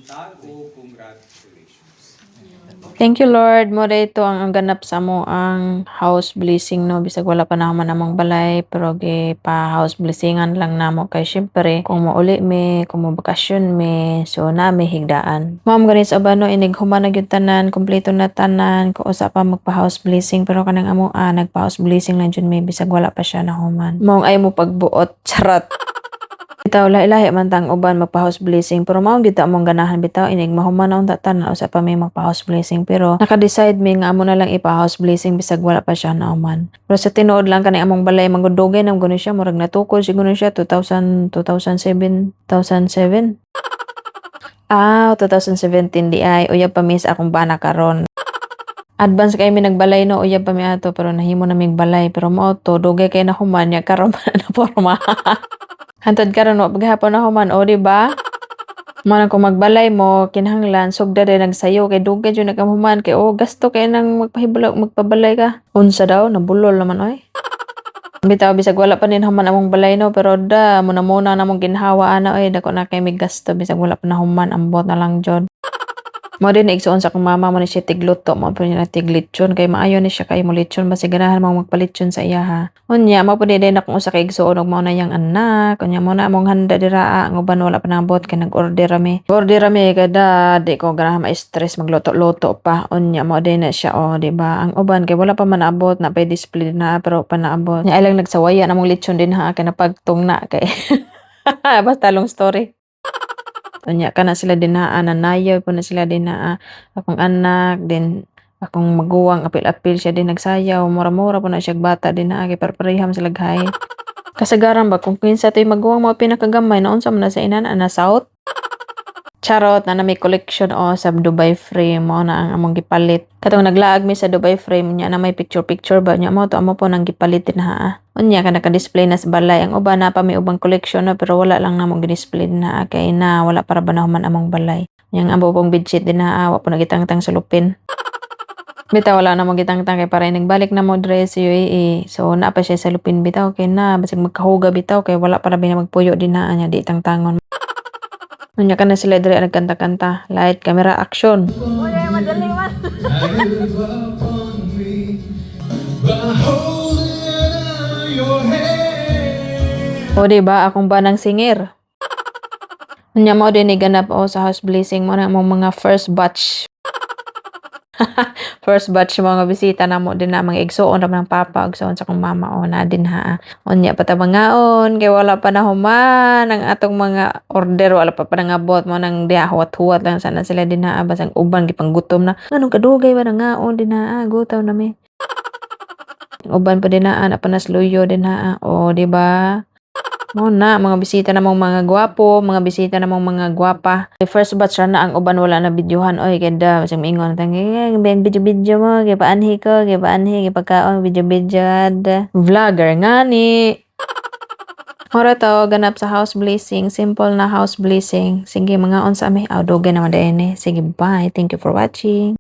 buntag o congratulations. Thank you Lord mo dito ang ganap sa mo ang house blessing no bisag wala pa naman namang balay pero gi pa house blessingan lang namo kay syempre kung mauli mi kung mabakasyon mi so na mi higdaan. Ma'am ganin sa bano inig human na gyud tanan kumpleto na tanan kung usa pa magpa house blessing pero kanang amo nagpa house blessing lang jud mi bisag wala pa siya na human. Mong ay mo pagbuot charot. Bitaw lahi-lahi man tang uban magpa-house blessing pero mao gyud ta among ganahan bitaw inig mahuman naon ta tanan usa pa may magpa-house blessing pero naka-decide mi nga amo na lang ipa-house blessing bisag wala pa siya nauman. Pero sa tinuod lang kani among balay manggudugay nang guni siya murag natukod siguro siya 2007. 2017 di ay uyab pa mi sa akong bana karon. Advance kay mi nagbalay no uyab pa mi ato pero nahimo na mig balay pero mao to dugay kay na human nya karon na porma. Hantod karon wa paghapon na human o di ba? Man kung magbalay mo kinahanglan sugda day nagsayo kay dugay jud nagahuman kay gasto kay nang magpabalay ka. Unsa daw nabulol naman oy. Bitaw bisag wala pa nin human among balay no pero da muna namong ginhawa ana oy dako na kay mig gasto bisag wala pa na human ambot na lang jud. Mo din igsuon sa akong mama mo ni siya tigluto mo pa niya tiglitsyon kay maayo ni siya kay mo litsyon basi ganahan mo magpalitsyon sa iya ha. Unya mo pa din akong usa kay igsuon og mao na yang anak unya mo na among handa dira ang uban wala pa nabot kay nag-order rami. Order rami kada di ko ganahan ma-stress magluto-luto pa unya mo din na siya di ba ang uban kay wala pa man abot na pay display na pero pa naabot. Nya ilang nagsawaya namong litsyon din ha kay napagtong na kay basta long story. Unya kana sila dinaa nanayaw po na sila dinaa akong anak din akong maguwang apil-apil siya din nagsayaw mura-mura po na siya bata din na kay parpareham sila ghay kasagaran ba kung kinsa toy maguwang mo pinakagamay na unsa man na sa inan ana south charot na may collection sa Dubai frame mo na ang among gipalit katong naglaag mi sa Dubai frame nya na may picture ba nya mo to amo po nang gipalit din ha unya ka naka-display na sa balay ang uban na pa may ubang collection na pero wala lang namong gi-display na kay na wala para banahuman among balay yang amo pong bedsheet din na wa po nagitangtang sa lupin bitaw wala namong gitangtang kay para nagbalik na mo dress sa UAE so na pa siya sa lupin bitaw kay na basig magkahuga bitaw kay wala para bina magpuyo din na nya di tangtangon. Unya ka na sila dire nagkanta-kanta. Light, camera, action. Uy, madali man. O diba, akong banang singer. Unya mo din iganap sa house blessing mo na mga first batch. First batch mga bisita na mo din na mga igsuon ra ng papa igsuon sa kong mama na din ha. Unya patabangaon kay wala pa na human ang atong mga order wala pa nangabot mo nang diha huwat-huwat lang sana sila din ha basang uban gipanggutom na anong kadugay ba nangaon din ha gutaw na mi. Uban pa din na pa nasluyo din ha o di ba? Mo na mga bisita namong mga gwapo, mga bisita namong mga gwapa. The first batch na ang uban wala na videohan oy kada sa mingon tang video mo kay paanhi ko kay paanhi kay pagkaon video vlogger ngani. Ora to ganap sa house blessing, simple na house blessing. Sige mga on sa ami, dugay naman din. Sige bye. Thank you for watching.